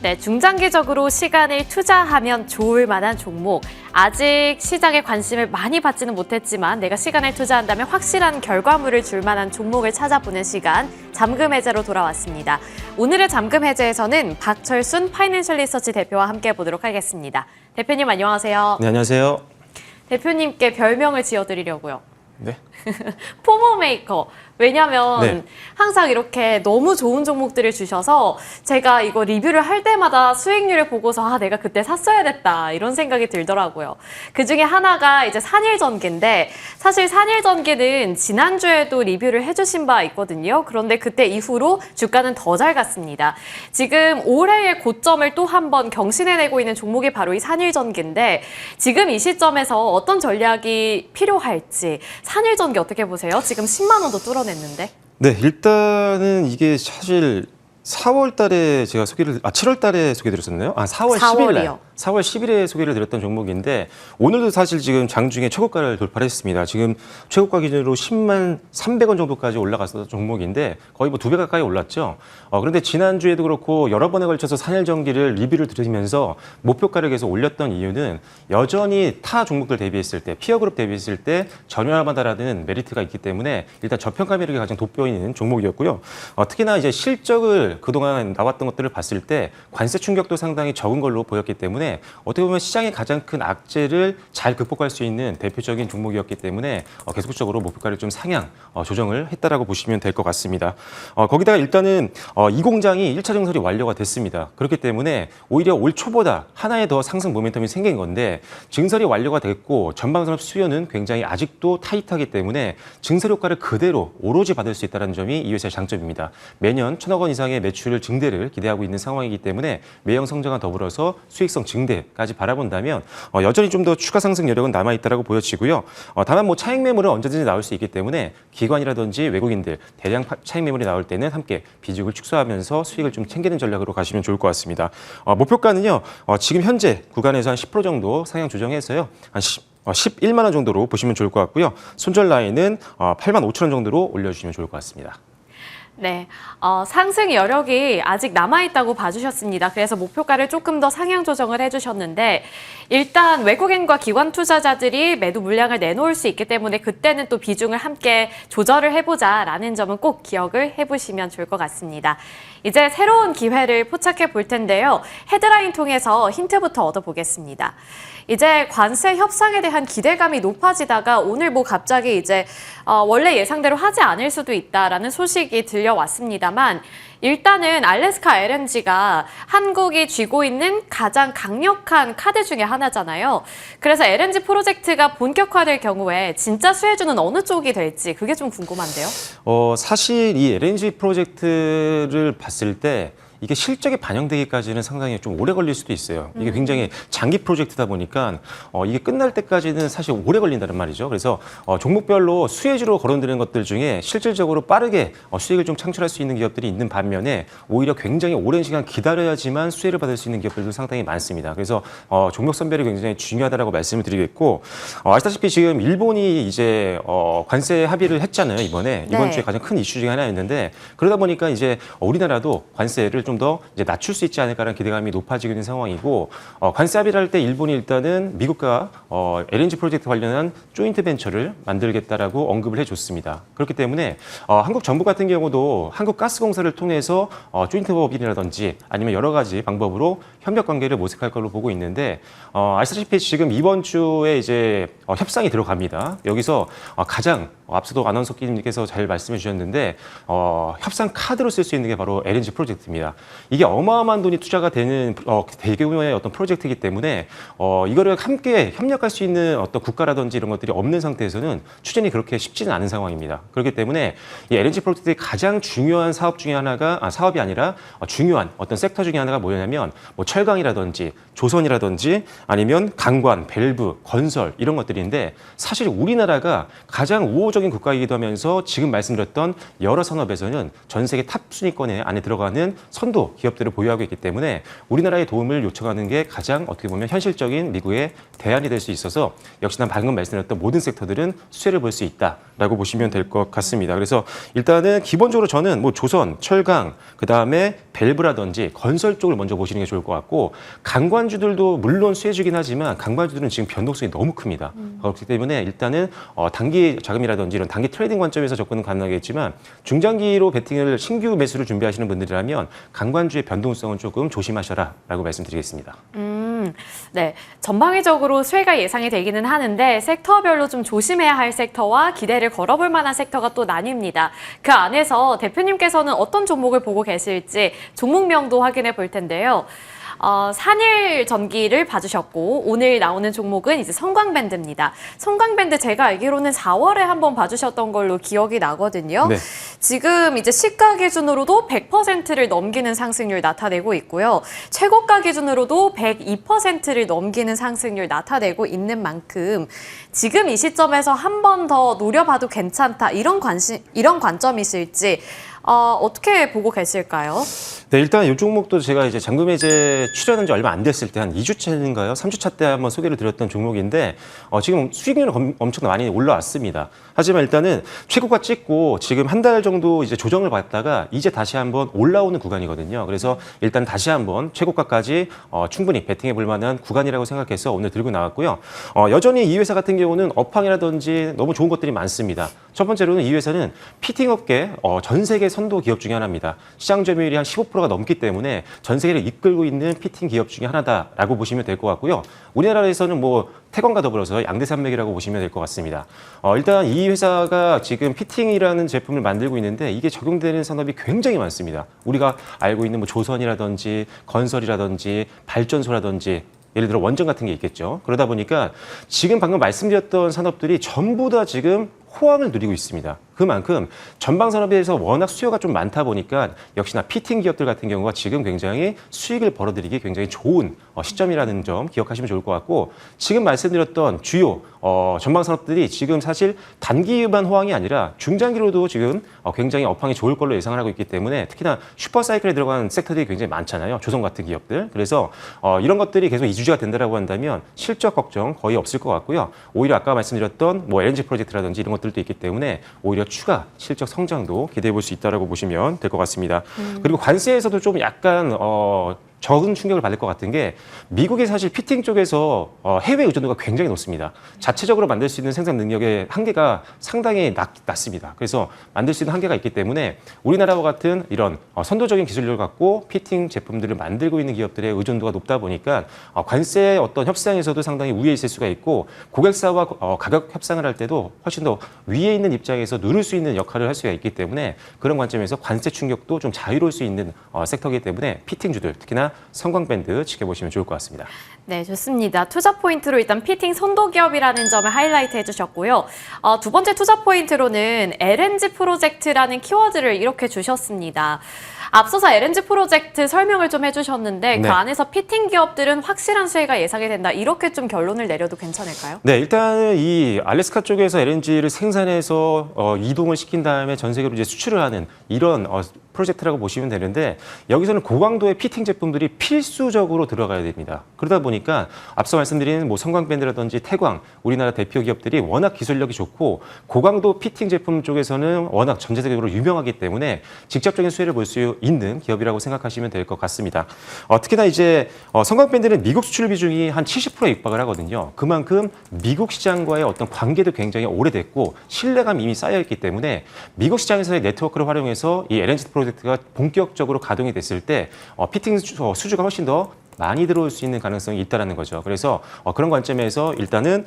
네, 중장기적으로 시간을 투자하면 좋을 만한 종목. 아직 시장에 관심을 많이 받지는 못했지만 내가 시간을 투자한다면 확실한 결과물을 줄 만한 종목을 찾아보는 시간, 잠금 해제로 돌아왔습니다. 오늘의 잠금 해제에서는 박철순 파이낸셜 리서치 대표와 함께 보도록 하겠습니다. 대표님 안녕하세요. 네, 안녕하세요. 대표님께 별명을 지어드리려고요. 네. 포모 메이커. 왜냐면 네. 항상 이렇게 너무 좋은 종목들을 주셔서 제가 이거 리뷰를 할 때마다 수익률을 보고서 내가 그때 샀어야 됐다 이런 생각이 들더라고요. 그중에 하나가 이제 산일전기인데 사실 산일전기는 지난주에도 리뷰를 해주신 바 있거든요. 그런데 그때 이후로 주가는 더 잘 갔습니다. 지금 올해의 고점을 또 한 번 경신해내고 있는 종목이 바로 이 산일전기인데 지금 이 시점에서 어떤 전략이 필요할지 산일전기 어떻게 보세요? 지금 10만 원도 뚫어냈는데. 네, 일단은 이게 사실 4월 달에 제가 7월 달에 소개드렸었나요? 4월 10일 날. 4월 10일에 소개를 드렸던 종목인데 오늘도 사실 지금 장중에 최고가를 돌파했습니다. 지금 최고가 기준으로 10만 300원 정도까지 올라갔었던 종목인데 거의 뭐 2배 가까이 올랐죠. 그런데 지난주에도 그렇고 여러 번에 걸쳐서 산일전기를 리뷰를 드리면서 목표가를 계속 올렸던 이유는 여전히 타 종목들 대비했을 때, 피어그룹 대비했을 때 전환하다라는 메리트가 있기 때문에 일단 저평가 매력이 가장 돋보이는 종목이었고요. 특히나 이제 실적을 그동안 나왔던 것들을 봤을 때 관세 충격도 상당히 적은 걸로 보였기 때문에 어떻게 보면 시장의 가장 큰 악재를 잘 극복할 수 있는 대표적인 종목이었기 때문에 계속적으로 목표가를 좀 상향 조정을 했다라고 보시면 될 것 같습니다. 거기다가 일단은 이 공장이 1차 증설이 완료가 됐습니다. 그렇기 때문에 오히려 올 초보다 하나의 더 상승 모멘텀이 생긴 건데 증설이 완료가 됐고 전방산업 수요는 굉장히 아직도 타이트하기 때문에 증설 효과를 그대로 오로지 받을 수 있다는 점이 이 회사의 장점입니다. 매년 1,000억 원 이상의 매출 증대를 기대하고 있는 상황이기 때문에 매형 성장과 더불어서 수익성 증대까지 바라본다면 여전히 좀 더 추가 상승 여력은 남아있다고 보여지고요. 다만 뭐 차익 매물은 언제든지 나올 수 있기 때문에 기관이라든지 외국인들 대량 차익 매물이 나올 때는 함께 비중을 축소하면서 수익을 좀 챙기는 전략으로 가시면 좋을 것 같습니다. 목표가는요. 지금 현재 구간에서 한 10% 정도 상향 조정해서요. 한 11만 원 정도로 보시면 좋을 것 같고요. 손절 라인은 8만 5천 원 정도로 올려주시면 좋을 것 같습니다. 네, 상승 여력이 아직 남아있다고 봐주셨습니다. 그래서 목표가를 조금 더 상향 조정을 해주셨는데 일단 외국인과 기관 투자자들이 매도 물량을 내놓을 수 있기 때문에 그때는 또 비중을 함께 조절을 해보자라는 점은 꼭 기억을 해보시면 좋을 것 같습니다. 이제 새로운 기회를 포착해 볼 텐데요. 헤드라인 통해서 힌트부터 얻어보겠습니다. 이제 관세 협상에 대한 기대감이 높아지다가 오늘 뭐 갑자기 이제 원래 예상대로 하지 않을 수도 있다라는 소식이 들려왔습니다만 일단은 알래스카 LNG가 한국이 쥐고 있는 가장 강력한 카드 중에 하나잖아요. 그래서 LNG 프로젝트가 본격화될 경우에 진짜 수혜주는 어느 쪽이 될지 그게 좀 궁금한데요. 사실 이 LNG 프로젝트를 봤을 때 이게 실적에 반영되기까지는 상당히 좀 오래 걸릴 수도 있어요. 이게 굉장히 장기 프로젝트다 보니까 이게 끝날 때까지는 사실 오래 걸린다는 말이죠. 그래서 종목별로 수혜주로 거론되는 것들 중에 실질적으로 빠르게 수익을 좀 창출할 수 있는 기업들이 있는 반면에 오히려 굉장히 오랜 시간 기다려야지만 수혜를 받을 수 있는 기업들도 상당히 많습니다. 그래서 종목 선별이 굉장히 중요하다고 말씀을 드리겠고 아시다시피 지금 일본이 이제 관세 합의를 했잖아요. 이번 주에 가장 큰 이슈 중에 하나였는데 그러다 보니까 이제 우리나라도 관세를 좀 더 이제 낮출 수 있지 않을까라는 기대감이 높아지고 있는 상황이고 관세 합의를 할 때 일본이 일단은 미국과 LNG 프로젝트 관련한 조인트 벤처를 만들겠다라고 언급을 해줬습니다. 그렇기 때문에 한국 정부 같은 경우도 한국가스공사를 통해서 조인트 법인이라든지 아니면 여러 가지 방법으로 협력 관계를 모색할 걸로 보고 있는데 아시다시피 지금 이번 주에 이제 협상이 들어갑니다. 여기서 가장 앞서도 아나운서님께서 잘 말씀해 주셨는데 협상 카드로 쓸 수 있는 게 바로 LNG 프로젝트입니다. 이게 어마어마한 돈이 투자가 되는 대규모의 어떤 프로젝트이기 때문에 이거를 함께 협력할 수 있는 어떤 국가라든지 이런 것들이 없는 상태에서는 추진이 그렇게 쉽지는 않은 상황입니다. 그렇기 때문에 이 LNG 프로젝트의 가장 중요한 사업 중에 하나가 사업이 아니라 중요한 어떤 섹터 중에 하나가 뭐냐면 뭐 철강이라든지 조선이라든지 아니면 강관, 밸브, 건설 이런 것들인데 사실 우리나라가 가장 우호적 우호적인 국가이기도 하면서 지금 말씀드렸던 여러 산업에서는 전 세계 탑 순위권에 안에 들어가는 선도 기업들을 보유하고 있기 때문에 우리나라의 도움을 요청하는 게 가장 어떻게 보면 현실적인 미국의 대안이 될 수 있어서 역시나 방금 말씀드렸던 모든 섹터들은 수혜를 볼 수 있다라고 보시면 될 것 같습니다. 그래서 일단은 기본적으로 저는 뭐 조선, 철강, 그다음에 밸브라든지 건설 쪽을 먼저 보시는 게 좋을 것 같고 강관주들도 물론 수혜주긴 하지만 강관주들은 지금 변동성이 너무 큽니다. 그렇기 때문에 일단은 단기 자금이라든지 이런 단기 트레이딩 관점에서 접근은 가능하겠지만 중장기로 베팅을 신규 매수를 준비하시는 분들이라면 강관주의 변동성은 조금 조심하셔라라고 말씀드리겠습니다. 네, 전방위적으로 수혜가 예상이 되기는 하는데 섹터별로 좀 조심해야 할 섹터와 기대를 걸어볼 만한 섹터가 또 나뉩니다. 그 안에서 대표님께서는 어떤 종목을 보고 계실지 종목명도 확인해 볼 텐데요. 산일 전기를 봐주셨고 오늘 나오는 종목은 이제 성광밴드입니다. 성광밴드 제가 알기로는 4월에 한번 봐주셨던 걸로 기억이 나거든요. 네. 지금 이제 시가 기준으로도 100%를 넘기는 상승률 나타내고 있고요. 최고가 기준으로도 102%를 넘기는 상승률 나타내고 있는 만큼 지금 이 시점에서 한 번 더 노려봐도 괜찮다 이런 관점이실지 어떻게 보고 계실까요? 네, 일단 이 종목도 제가 이제 잔금해제 출연한 지 얼마 안 됐을 때 한 2주차인가요? 3주차 때 한번 소개를 드렸던 종목인데 지금 수익률은 엄청 많이 올라왔습니다. 하지만 일단은 최고가 찍고 지금 한 달 정도 이제 조정을 받다가 이제 다시 한번 올라오는 구간이거든요. 그래서 일단 다시 한번 최고가까지 충분히 베팅해 볼 만한 구간이라고 생각해서 오늘 들고 나왔고요. 여전히 이 회사 같은 경우는 업황이라든지 너무 좋은 것들이 많습니다. 첫 번째로는 이 회사는 피팅 업계 전 세계 선도 기업 중에 하나입니다. 시장 점유율이 한 15%가 넘기 때문에 전 세계를 이끌고 있는 피팅 기업 중에 하나다라고 보시면 될 것 같고요. 우리나라에서는 뭐 태권과 더불어서 양대산맥이라고 보시면 될 것 같습니다. 일단 이 회사가 지금 피팅이라는 제품을 만들고 있는데 이게 적용되는 산업이 굉장히 많습니다. 우리가 알고 있는 뭐 조선이라든지 건설이라든지 발전소라든지 예를 들어 원전 같은 게 있겠죠. 그러다 보니까 지금 방금 말씀드렸던 산업들이 전부 다 지금 호황을 누리고 있습니다. 그만큼 전방 산업에서 워낙 수요가 좀 많다 보니까 역시나 피팅 기업들 같은 경우가 지금 굉장히 수익을 벌어들이기 굉장히 좋은 시점이라는 점 기억하시면 좋을 것 같고 지금 말씀드렸던 주요 전방 산업들이 지금 사실 단기만 호황이 아니라 중장기로도 지금 굉장히 업황이 좋을 걸로 예상을 하고 있기 때문에 특히나 슈퍼사이클에 들어간 섹터들이 굉장히 많잖아요. 조선 같은 기업들. 그래서 이런 것들이 계속 유지가 된다라고 한다면 실적 걱정 거의 없을 것 같고요. 오히려 아까 말씀드렸던 뭐 LNG 프로젝트라든지 이런 것들도 있기 때문에 오히려 추가 실적 성장도 기대해 볼 수 있다라고 보시면 될 것 같습니다. 그리고 관세에서도 좀 약간 적은 충격을 받을 것 같은 게 미국의 사실 피팅 쪽에서 해외 의존도가 굉장히 높습니다. 자체적으로 만들 수 있는 생산 능력의 한계가 상당히 낮습니다. 그래서 만들 수 있는 한계가 있기 때문에 우리나라와 같은 이런 선도적인 기술력을 갖고 피팅 제품들을 만들고 있는 기업들의 의존도가 높다 보니까 관세 어떤 협상에서도 상당히 우위에 있을 수가 있고 고객사와 가격 협상을 할 때도 훨씬 더 위에 있는 입장에서 누를 수 있는 역할을 할 수가 있기 때문에 그런 관점에서 관세 충격도 좀 자유로울 수 있는 섹터이기 때문에 피팅주들 특히나 성광밴드 지켜보시면 좋을 것 같습니다. 네, 좋습니다. 투자 포인트로 일단 피팅 선도 기업이라는 점을 하이라이트 해주셨고요. 두 번째 투자 포인트로는 LNG 프로젝트라는 키워드를 이렇게 주셨습니다. 앞서서 LNG 프로젝트 설명을 좀 해주셨는데 네. 그 안에서 피팅 기업들은 확실한 수혜가 예상이 된다. 이렇게 좀 결론을 내려도 괜찮을까요? 네, 일단 이 알래스카 쪽에서 LNG를 생산해서 이동을 시킨 다음에 전 세계로 이제 수출을 하는 이런 프로젝트라고 보시면 되는데 여기서는 고강도의 피팅 제품들이 필수적으로 들어가야 됩니다. 그러다 보니까 앞서 말씀드린 뭐 성광밴드라든지 태광 우리나라 대표 기업들이 워낙 기술력이 좋고 고강도 피팅 제품 쪽에서는 워낙 전 세계적으로 유명하기 때문에 직접적인 수혜를 볼 수 있는 기업이라고 생각하시면 될 것 같습니다. 특히나 이제 성광밴드는 미국 수출 비중이 한 70%에 육박을 하거든요. 그만큼 미국 시장과의 어떤 관계도 굉장히 오래됐고 신뢰감이 이미 쌓여있기 때문에 미국 시장에서의 네트워크를 활용해서 이 LNG 프로젝트가 본격적으로 가동이 됐을 때 피팅 수주가 훨씬 더 많이 들어올 수 있는 가능성이 있다는 거죠. 그래서 그런 관점에서 일단은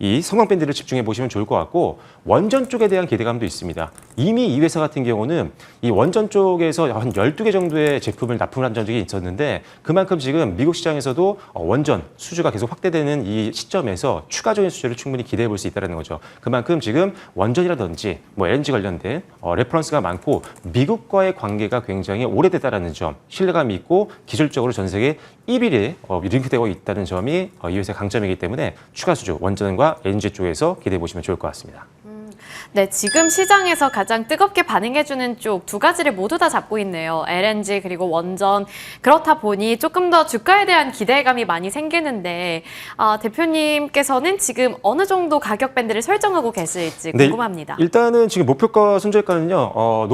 이 성광밴드를 집중해 보시면 좋을 것 같고 원전 쪽에 대한 기대감도 있습니다. 이미 이 회사 같은 경우는 이 원전 쪽에서 한 12개 정도의 제품을 납품을 한 적이 있었는데 그만큼 지금 미국 시장에서도 원전 수주가 계속 확대되는 이 시점에서 추가적인 수주를 충분히 기대해 볼 수 있다는 거죠. 그만큼 지금 원전이라든지 뭐 LNG 관련된 레퍼런스가 많고 미국과의 관계가 굉장히 오래됐다는 점, 신뢰감이 있고 기술적으로 전 세계 1위에 링크되고 있다는 점이 이 회사의 강점이기 때문에 추가 수주, 원전과 삼성전자, NG 쪽에서 기대해 보시면 좋을 것 같습니다. 네, 지금 시장에서 가장 뜨겁게 반응해주는 쪽 두 가지를 모두 다 잡고 있네요. LNG 그리고 원전. 그렇다 보니 조금 더 주가에 대한 기대감이 많이 생기는데 대표님께서는 지금 어느 정도 가격 밴드를 설정하고 계실지 궁금합니다. 네, 일단은 지금 목표가 손절가는요.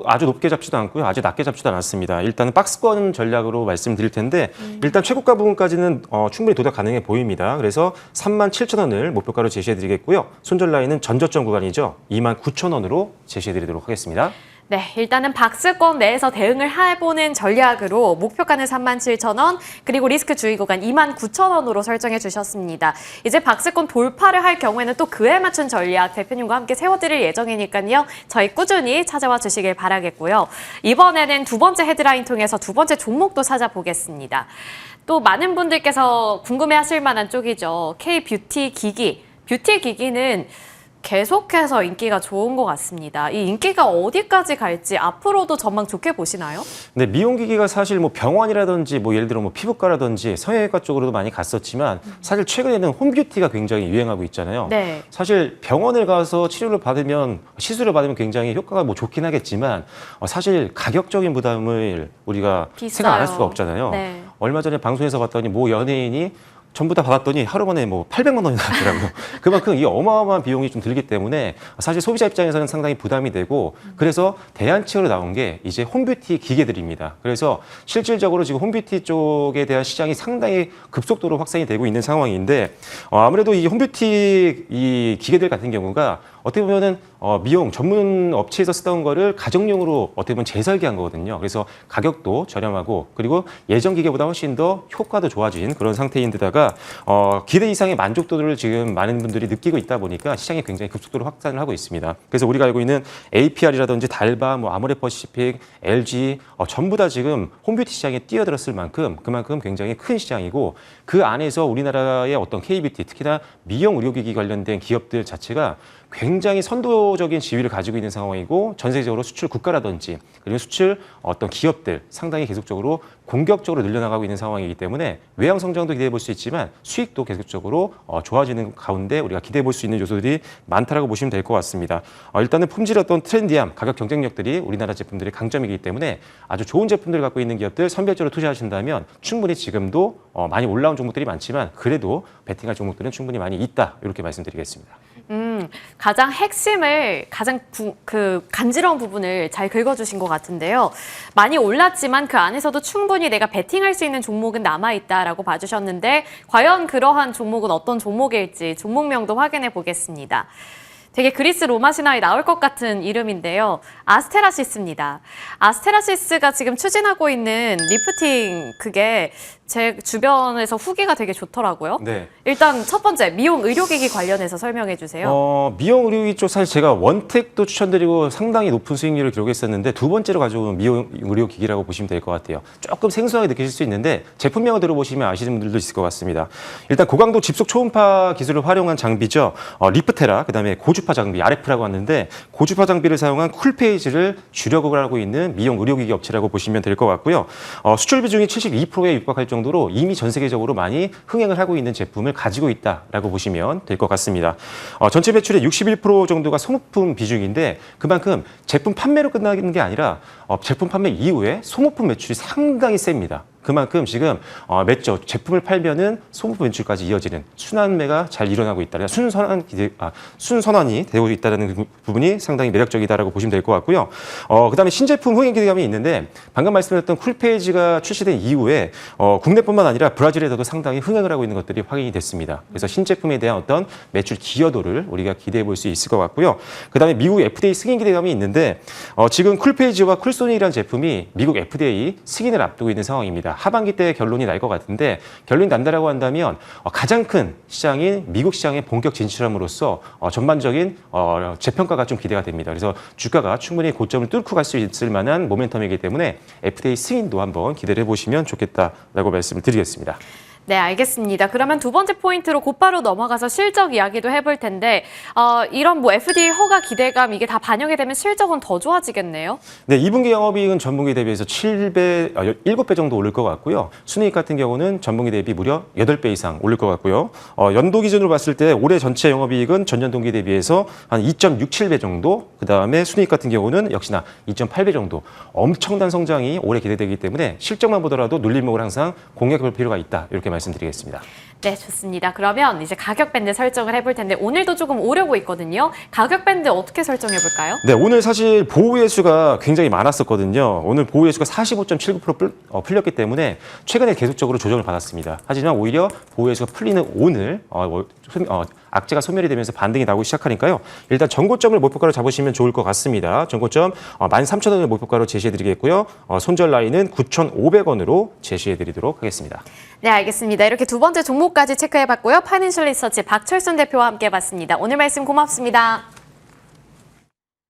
아주 높게 잡지도 않고요. 아주 낮게 잡지도 않았습니다. 일단은 박스권 전략으로 말씀드릴 텐데 일단 최고가 부분까지는 충분히 도달 가능해 보입니다. 그래서 37,000원을 목표가로 제시해 드리겠고요. 손절 라인은 전저점 구간이죠. 29,000원으로 제시해 드리도록 하겠습니다. 네, 일단은 박스권 내에서 대응을 해보는 전략으로 목표가는 37,000원, 그리고 리스크 주의 구간 29,000원으로 설정해 주셨습니다. 이제 박스권 돌파를 할 경우에는 또 그에 맞춘 전략 대표님과 함께 세워드릴 예정이니까요. 저희 꾸준히 찾아와 주시길 바라겠고요. 이번에는 두 번째 헤드라인 통해서 두 번째 종목도 찾아보겠습니다. 또 많은 분들께서 궁금해하실 만한 쪽이죠. K-뷰티 기기. 뷰티 기기는 계속해서 인기가 좋은 것 같습니다. 이 인기가 어디까지 갈지 앞으로도 전망 좋게 보시나요? 네, 미용기기가 사실 뭐 병원이라든지 뭐 예를 들어 뭐 피부과라든지 성형외과 쪽으로도 많이 갔었지만 사실 최근에는 홈뷰티가 굉장히 유행하고 있잖아요. 네. 사실 병원을 가서 치료를 받으면 시술을 받으면 굉장히 효과가 뭐 좋긴 하겠지만 사실 가격적인 부담을 우리가 생각 안 할 수가 없잖아요. 네. 얼마 전에 방송에서 봤더니 뭐 연예인이 전부 다 받았더니 하루 만에 뭐 800만 원이 나왔더라고요. 그만큼 이 어마어마한 비용이 좀 들기 때문에 사실 소비자 입장에서는 상당히 부담이 되고 그래서 대안책으로 나온 게 이제 홈뷰티 기계들입니다. 그래서 실질적으로 지금 홈뷰티 쪽에 대한 시장이 상당히 급속도로 확산이 되고 있는 상황인데 아무래도 이 홈뷰티 이 기계들 같은 경우가 어떻게 보면은 미용 전문 업체에서 쓰던 거를 가정용으로 어떻게 보면 재설계한 거거든요. 그래서 가격도 저렴하고 그리고 예전 기계보다 훨씬 더 효과도 좋아진 그런 상태인데다가 기대 이상의 만족도를 지금 많은 분들이 느끼고 있다 보니까 시장이 굉장히 급속도로 확산을 하고 있습니다. 그래서 우리가 알고 있는 APR이라든지 달바, 뭐 아모레퍼시픽, LG 전부 다 지금 홈뷰티 시장에 뛰어들었을 만큼 그만큼 굉장히 큰 시장이고 그 안에서 우리나라의 어떤 K뷰티 특히나 미용 의료기기 관련된 기업들 자체가 굉장히 선도적인 지위를 가지고 있는 상황이고 전 세계적으로 수출 국가라든지 그리고 수출 어떤 기업들 상당히 계속적으로 공격적으로 늘려나가고 있는 상황이기 때문에 외형 성장도 기대해 볼 수 있지만 수익도 계속적으로 좋아지는 가운데 우리가 기대해 볼 수 있는 요소들이 많다라고 보시면 될 것 같습니다. 일단은 품질 어떤 트렌디함, 가격 경쟁력들이 우리나라 제품들의 강점이기 때문에 아주 좋은 제품들을 갖고 있는 기업들 선별적으로 투자하신다면 충분히 지금도 많이 올라온 종목들이 많지만 그래도 베팅할 종목들은 충분히 많이 있다 이렇게 말씀드리겠습니다. 가장 핵심을 가장 간지러운 부분을 잘 긁어주신 것 같은데요. 많이 올랐지만 그 안에서도 충분히 내가 베팅할 수 있는 종목은 남아있다라고 봐주셨는데 과연 그러한 종목은 어떤 종목일지 종목명도 확인해 보겠습니다. 되게 그리스 로마 신화에 나올 것 같은 이름인데요. 아스테라시스입니다. 아스테라시스가 지금 추진하고 있는 리프팅 그게 제 주변에서 후기가 되게 좋더라고요. 네. 일단 첫 번째 미용 의료기기 관련해서 설명해 주세요. 미용 의료기기 쪽 사실 제가 원택도 추천드리고 상당히 높은 수익률을 기록했었는데 두 번째로 가져온 미용 의료기기라고 보시면 될 것 같아요. 조금 생소하게 느끼실 수 있는데 제품명을 들어보시면 아시는 분들도 있을 것 같습니다. 일단 고강도 집속 초음파 기술을 활용한 장비죠. 리프테라, 그다음에 고주파 장비, RF라고 하는데 고주파 장비를 사용한 쿨페이지를 주력으로 하고 있는 미용 의료기기 업체라고 보시면 될 것 같고요. 수출 비중이 72%에 육박할 정도로 이미 전 세계적으로 많이 흥행을 하고 있는 제품을 가지고 있다라고 보시면 될 것 같습니다. 전체 매출의 61% 정도가 소모품 비중인데 그만큼 제품 판매로 끝나는 게 아니라 제품 판매 이후에 소모품 매출이 상당히 셉니다. 그만큼 지금 맺죠. 제품을 팔면은 소모품 매출까지 이어지는 순환매가 잘 일어나고 있다. 순선환이 되고 있다는 부분이 상당히 매력적이다라고 보시면 될 것 같고요. 그다음에 신제품 흥행 기대감이 있는데 방금 말씀드렸던 쿨페이지가 출시된 이후에 국내뿐만 아니라 브라질에서도 상당히 흥행을 하고 있는 것들이 확인이 됐습니다. 그래서 신제품에 대한 어떤 매출 기여도를 우리가 기대해 볼 수 있을 것 같고요. 그다음에 미국 FDA 승인 기대감이 있는데 지금 쿨페이지와 쿨소닉이라는 제품이 미국 FDA 승인을 앞두고 있는 상황입니다. 하반기 때 결론이 날 것 같은데 결론이 난다라고 한다면 가장 큰 시장인 미국 시장에 본격 진출함으로써 전반적인 재평가가 좀 기대가 됩니다. 그래서 주가가 충분히 고점을 뚫고 갈 수 있을 만한 모멘텀이기 때문에 FDA 승인도 한번 기대를 해보시면 좋겠다라고 말씀을 드리겠습니다. 네, 알겠습니다. 그러면 두 번째 포인트로 곧바로 넘어가서 실적 이야기도 해볼 텐데 이런 뭐 FDA 허가 기대감 이게 다 반영이 되면 실적은 더 좋아지겠네요. 네, 2분기 영업이익은 전분기 대비해서 7배 정도 오를 것 같고요. 순이익 같은 경우는 전분기 대비 무려 8배 이상 오를 것 같고요. 연도 기준으로 봤을 때 올해 전체 영업이익은 전년 동기 대비해서 한 2.67배 정도, 그다음에 순이익 같은 경우는 역시나 2.8배 정도 엄청난 성장이 올해 기대되기 때문에 실적만 보더라도 눌림목을 항상 공략해 볼 필요가 있다. 이렇게 말씀드리겠습니다. 네, 좋습니다. 그러면 이제 가격 밴드 설정을 해볼 텐데 오늘도 조금 오르고 있거든요. 가격 밴드 어떻게 설정해 볼까요? 네, 오늘 사실 보호의 수가 굉장히 많았었거든요. 오늘 보호의 수가 45.79% 풀렸기 때문에 최근에 계속적으로 조정을 받았습니다. 하지만 오히려 보호의 수가 풀리는 오늘 악재가 소멸이 되면서 반등이 나오기 시작하니까요. 일단 전고점을 목표가로 잡으시면 좋을 것 같습니다. 전고점 13,000원을 목표가로 제시해드리겠고요. 손절 라인은 9,500원으로 제시해드리도록 하겠습니다. 네, 알겠습니다. 이렇게 두 번째 종목까지 체크해봤고요. 파이낸셜 리서치 박철순 대표와 함께 봤습니다. 오늘 말씀 고맙습니다.